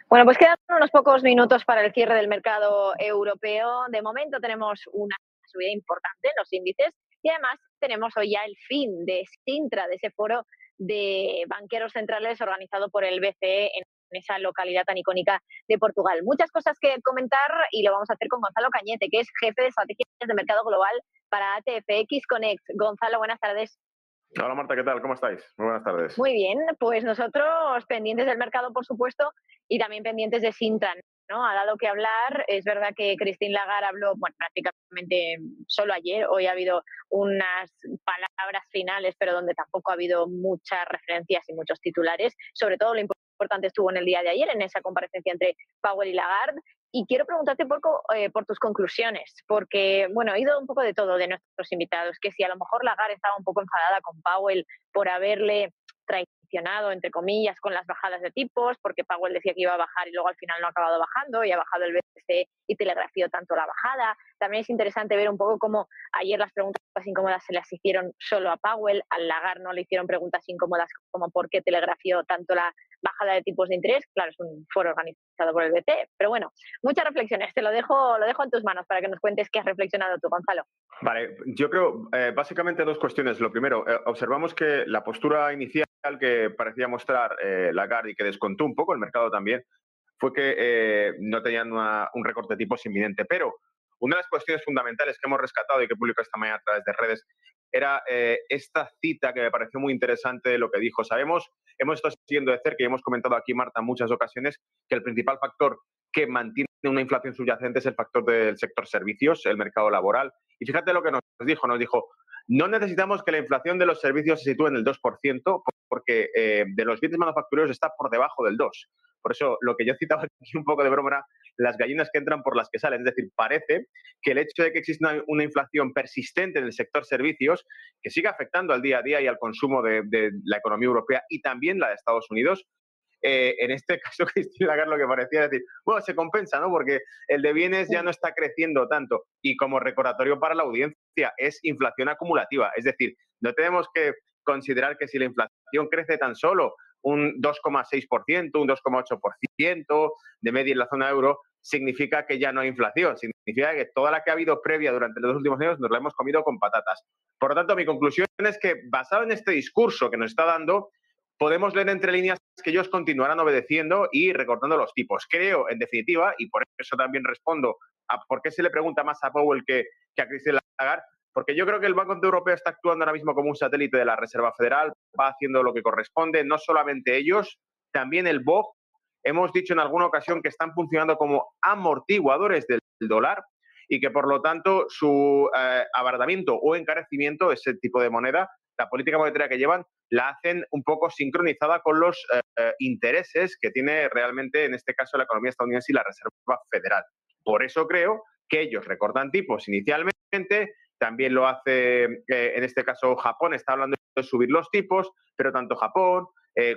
Bueno, pues quedan unos pocos minutos para el cierre del mercado europeo. De momento tenemos una subida importante en los índices y además tenemos hoy ya el fin de Sintra, de ese foro de banqueros centrales organizado por el BCE en esa localidad tan icónica de Portugal. Muchas cosas que comentar y lo vamos a hacer con Gonzalo Cañete, que es jefe de estrategias de mercado global para ATFX Connect. Gonzalo, buenas tardes. Hola Marta, ¿qué tal? ¿Cómo estáis? Muy buenas tardes. Muy bien, pues nosotros pendientes del mercado, por supuesto, y también pendientes de Sintra, ¿no? Ha dado que hablar. Es verdad que Christine Lagarde habló, bueno, prácticamente solo ayer. Hoy ha habido unas palabras finales, pero donde tampoco ha habido muchas referencias y muchos titulares. Sobre todo lo importante estuvo en el día de ayer, en esa comparecencia entre Powell y Lagarde. Y quiero preguntarte por tus conclusiones, porque, bueno, he oído un poco de todo de nuestros invitados, que si a lo mejor Lagarde estaba un poco enfadada con Powell por haberle traicionado, entre comillas, con las bajadas de tipos, porque Powell decía que iba a bajar y luego al final no ha acabado bajando y ha bajado el BCE y telegrafió tanto la bajada. También es interesante ver un poco cómo ayer las preguntas incómodas se las hicieron solo a Powell, al Lagarde no le hicieron preguntas incómodas como por qué telegrafió tanto la bajada de tipos de interés. Claro, es un foro organizado por el BCE, pero bueno, muchas reflexiones. Te lo dejo en tus manos para que nos cuentes qué has reflexionado tú, Gonzalo. Vale, yo creo básicamente dos cuestiones. Lo primero, observamos que la postura inicial que parecía mostrar Lagarde y que descontó un poco el mercado también fue que no tenían un recorte de tipos inminente. Pero una de las cuestiones fundamentales que hemos rescatado y que publicó esta mañana a través de redes era esta cita que me pareció muy interesante de lo que dijo. Hemos estado siguiendo de cerca y hemos comentado aquí, Marta, en muchas ocasiones que el principal factor que mantiene una inflación subyacente es el factor del sector servicios, el mercado laboral. Y fíjate lo que nos dijo, no necesitamos que la inflación de los servicios se sitúe en el 2%, porque de los bienes manufactureros está por debajo del 2%. Por eso, lo que yo citaba aquí un poco de broma era las gallinas que entran por las que salen. Es decir, parece que el hecho de que exista una inflación persistente en el sector servicios, que sigue afectando al día a día y al consumo de la economía europea y también la de Estados Unidos, en este caso, Christine Lagarde lo que parecía decir, bueno, se compensa, ¿no? Porque el de bienes ya no está creciendo tanto. Y como recordatorio para la audiencia, es inflación acumulativa. Es decir, no tenemos que considerar que si la inflación crece tan solo un 2,6%, un 2,8% de media en la zona euro, significa que ya no hay inflación. Significa que toda la que ha habido previa durante los últimos años nos la hemos comido con patatas. Por lo tanto, mi conclusión es que, basado en este discurso que nos está dando, podemos leer entre líneas que ellos continuarán obedeciendo y recortando los tipos. Creo, en definitiva, y por eso también respondo a por qué se le pregunta más a Powell que a Christine Lagarde, porque yo creo que el Banco Central Europeo está actuando ahora mismo como un satélite de la Reserva Federal, va haciendo lo que corresponde, no solamente ellos, también el BOJ. Hemos dicho en alguna ocasión que están funcionando como amortiguadores del dólar y que, por lo tanto, su abaratamiento o encarecimiento, ese tipo de moneda, la política monetaria que llevan, la hacen un poco sincronizada con los intereses que tiene realmente, en este caso, la economía estadounidense y la Reserva Federal. Por eso creo que ellos recortan tipos inicialmente, también lo hace, en este caso, Japón está hablando de subir los tipos, pero tanto Japón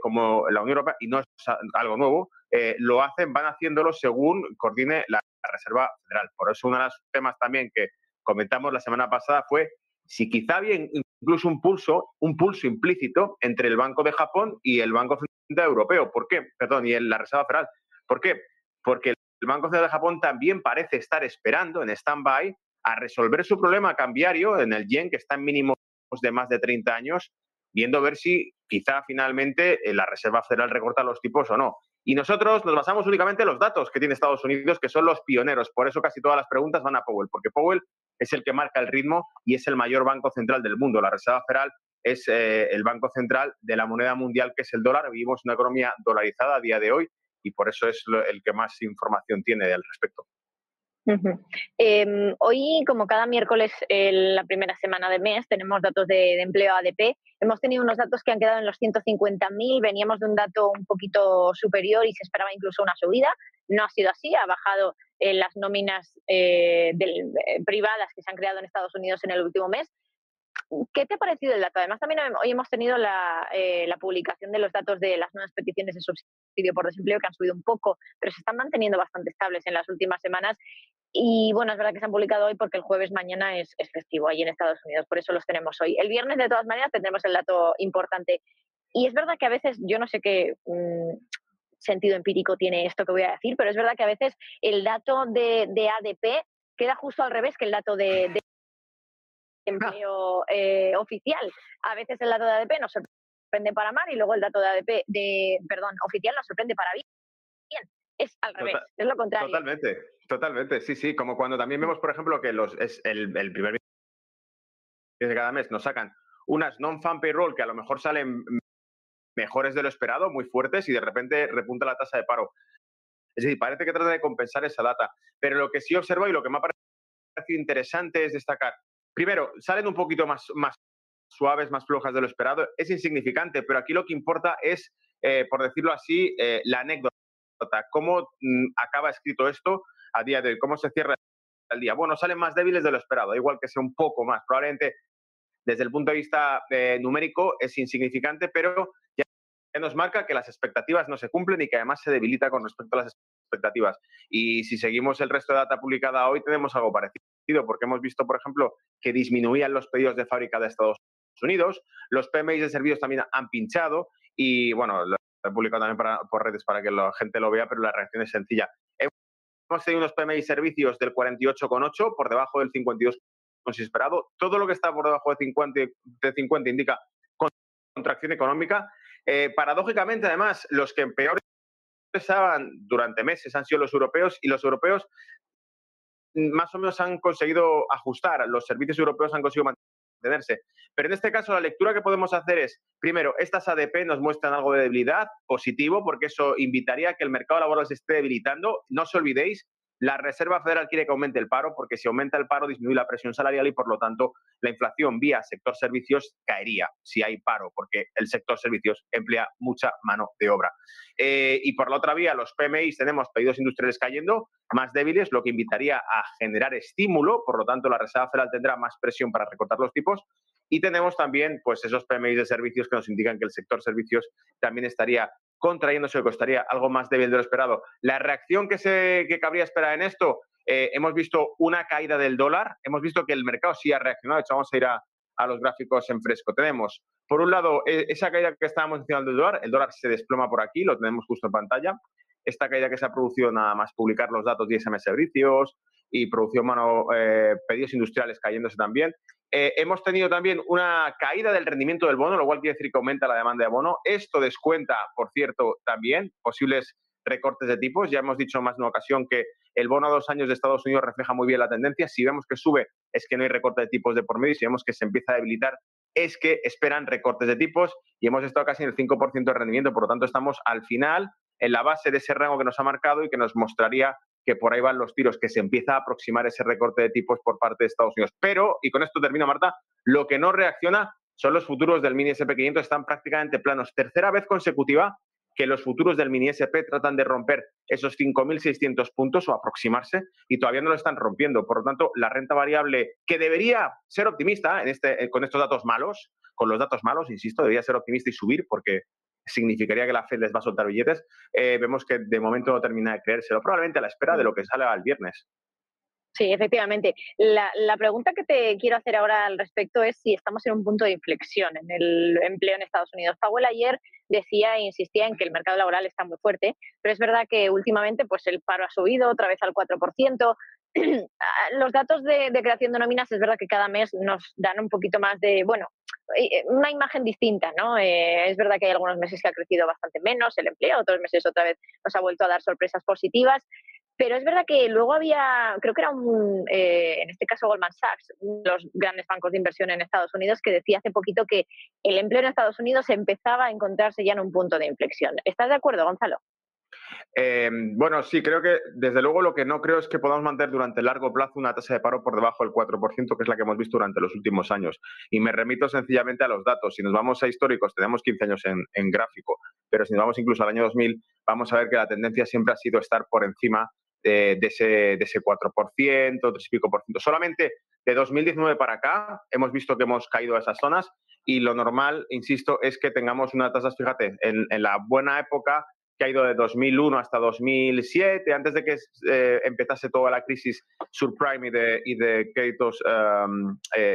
como la Unión Europea, y no es algo nuevo, lo hacen, van haciéndolo según coordine la Reserva Federal. Por eso uno de los temas también que comentamos la semana pasada fue si quizá había incluso un pulso implícito entre el Banco de Japón y el Banco Central Europeo. ¿Por qué? Perdón, y la Reserva Federal. ¿Por qué? Porque el Banco Central de Japón también parece estar esperando en stand-by a resolver su problema cambiario en el yen, que está en mínimos de más de 30 años, viendo a ver si quizá finalmente la Reserva Federal recorta los tipos o no. Y nosotros nos basamos únicamente en los datos que tiene Estados Unidos, que son los pioneros. Por eso casi todas las preguntas van a Powell, porque Powell es el que marca el ritmo y es el mayor banco central del mundo. La Reserva Federal es el banco central de la moneda mundial, que es el dólar. Vivimos una economía dolarizada a día de hoy y por eso es el que más información tiene al respecto. Hoy, como cada miércoles, la primera semana de mes, tenemos datos de empleo ADP. Hemos tenido unos datos que han quedado en los 150.000, veníamos de un dato un poquito superior y se esperaba incluso una subida. No ha sido así, ha bajado las nóminas privadas que se han creado en Estados Unidos en el último mes. ¿Qué te ha parecido el dato? Además, también hoy hemos tenido la publicación de los datos de las nuevas peticiones de subsidio por desempleo, que han subido un poco, pero se están manteniendo bastante estables en las últimas semanas. Y bueno, es verdad que se han publicado hoy porque el jueves mañana es festivo allí en Estados Unidos, por eso los tenemos hoy. El viernes, de todas maneras, tendremos el dato importante. Y es verdad que a veces yo no sé qué, sentido empírico tiene esto que voy a decir, pero es verdad que a veces el dato de ADP queda justo al revés que el dato de empleo oficial. A veces el dato de ADP nos sorprende para mal y luego el dato de ADP, oficial nos sorprende para bien. Es al revés, es lo contrario. Totalmente, totalmente, sí, sí. Como cuando también vemos, por ejemplo, que es el primer de cada mes nos sacan unas non-farm payroll que a lo mejor salen mejores de lo esperado, muy fuertes, y de repente repunta la tasa de paro. Es decir, parece que trata de compensar esa data. Pero lo que sí observo y lo que me ha parecido interesante es destacar, primero, salen un poquito más suaves, más flojas de lo esperado. Es insignificante, pero aquí lo que importa es, por decirlo así, la anécdota. ¿Cómo acaba escrito esto a día de hoy? ¿Cómo se cierra el día? Bueno, salen más débiles de lo esperado, igual que sea un poco más. Probablemente desde el punto de vista numérico es insignificante, pero ya nos marca que las expectativas no se cumplen y que además se debilita con respecto a las expectativas. Y si seguimos el resto de data publicada hoy, tenemos algo parecido, porque hemos visto, por ejemplo, que disminuían los pedidos de fábrica de Estados Unidos, los PMI de servicios también han pinchado y, bueno, lo he publicado también por redes para que la gente lo vea, pero la reacción es sencilla. Hemos tenido unos PMI servicios del 48,8 por debajo del 52 esperado. Todo lo que está por debajo de 50 indica contracción económica. Paradójicamente, además, los que en peor estaban durante meses han sido los europeos, y los europeos más o menos han conseguido ajustar, los servicios europeos han conseguido mantenerse. Pero en este caso la lectura que podemos hacer es, primero, estas ADP nos muestran algo de debilidad, positivo, porque eso invitaría a que el mercado laboral se esté debilitando. No os olvidéis, la Reserva Federal quiere que aumente el paro, porque si aumenta el paro disminuye la presión salarial y, por lo tanto, la inflación vía sector servicios caería si hay paro, porque el sector servicios emplea mucha mano de obra. Y por la otra vía, los PMI, tenemos pedidos industriales cayendo, más débiles, lo que invitaría a generar estímulo, por lo tanto, la Reserva Federal tendrá más presión para recortar los tipos. Y tenemos también, pues, esos PMI de servicios que nos indican que el sector servicios también estaría contrayéndose o que estaría algo más débil de lo esperado. La reacción que cabría esperar en esto, hemos visto una caída del dólar, hemos visto que el mercado sí ha reaccionado. De hecho, vamos a ir a los gráficos en fresco. Tenemos, por un lado, esa caída que estábamos mencionando del dólar, el dólar se desploma por aquí, lo tenemos justo en pantalla. Esta caída que se ha producido nada más publicar los datos de ISM Servicios y producción pedidos industriales cayéndose también. Hemos tenido también una caída del rendimiento del bono, lo cual quiere decir que aumenta la demanda de bono. Esto descuenta, por cierto, también posibles recortes de tipos. Ya hemos dicho más de una ocasión que el bono a 2 años de Estados Unidos refleja muy bien la tendencia. Si vemos que sube, es que no hay recorte de tipos de por medio. Y si vemos que se empieza a debilitar, es que esperan recortes de tipos. Y hemos estado casi en el 5% de rendimiento. Por lo tanto, estamos al final en la base de ese rango que nos ha marcado y que nos mostraría que por ahí van los tiros, que se empieza a aproximar ese recorte de tipos por parte de Estados Unidos. Pero, y con esto termino, Marta, lo que no reacciona son los futuros del mini SP500, están prácticamente planos. Tercera vez consecutiva que los futuros del mini SP tratan de romper esos 5.600 puntos o aproximarse, y todavía no lo están rompiendo. Por lo tanto, la renta variable, que debería ser optimista con estos datos malos, con los datos malos, insisto, debería ser optimista y subir, porque significaría que la Fed les va a soltar billetes, vemos que de momento no termina de creérselo, probablemente a la espera de lo que salga el viernes. Sí, efectivamente. La pregunta que te quiero hacer ahora al respecto es si estamos en un punto de inflexión en el empleo en Estados Unidos. Powell ayer decía e insistía en que el mercado laboral está muy fuerte, pero es verdad que últimamente pues el paro ha subido otra vez al 4%. Los datos de creación de nóminas es verdad que cada mes nos dan un poquito más de, bueno, una imagen distinta, ¿no? Es verdad que hay algunos meses que ha crecido bastante menos el empleo, otros meses otra vez nos ha vuelto a dar sorpresas positivas. Pero es verdad que luego había, creo que era en este caso Goldman Sachs, uno de los grandes bancos de inversión en Estados Unidos, que decía hace poquito que el empleo en Estados Unidos empezaba a encontrarse ya en un punto de inflexión. ¿Estás de acuerdo, Gonzalo? Bueno, sí, creo que desde luego lo que no creo es que podamos mantener durante largo plazo una tasa de paro por debajo del 4%, que es la que hemos visto durante los últimos años. Y me remito sencillamente a los datos. Si nos vamos a históricos, tenemos 15 años en gráfico, pero si nos vamos incluso al año 2000, vamos a ver que la tendencia siempre ha sido estar por encima de ese 4%, 3 y pico por ciento. Solamente de 2019 para acá hemos visto que hemos caído a esas zonas, y lo normal, insisto, es que tengamos una tasa, fíjate, en la buena época, que ha ido de 2001 hasta 2007, antes de que empezase toda la crisis subprime y de créditos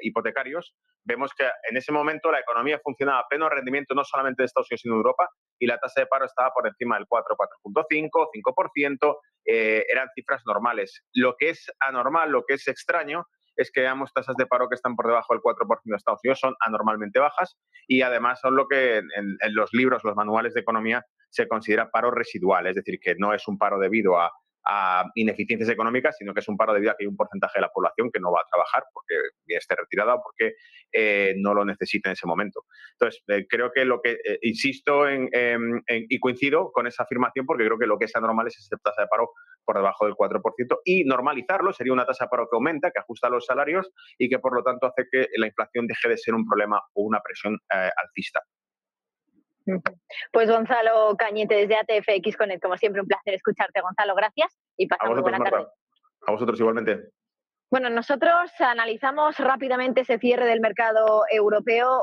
hipotecarios. Vemos que en ese momento la economía funcionaba a pleno rendimiento, no solamente en Estados Unidos, sino en Europa, y la tasa de paro estaba por encima del 4, 4.5, 5%, eran cifras normales. Lo que es anormal, lo que es extraño, es que veamos tasas de paro que están por debajo del 4% de Estados Unidos, son anormalmente bajas y además son lo que en los libros, los manuales de economía se considera paro residual, es decir, que no es un paro debido a ineficiencias económicas, sino que es un paro debido a que hay un porcentaje de la población que no va a trabajar porque esté retirada o porque no lo necesita en ese momento. Entonces, creo que lo que, insisto y coincido con esa afirmación porque creo que lo que es anormal es esa tasa de paro por debajo del 4% y normalizarlo sería una tasa de paro que aumenta, que ajusta los salarios y que por lo tanto hace que la inflación deje de ser un problema o una presión alcista. Pues Gonzalo Cañete desde ATFX Connect, como siempre un placer escucharte, Gonzalo, gracias y pasa muy buena tarde. A vosotros igualmente. Bueno, nosotros analizamos rápidamente ese cierre del mercado europeo.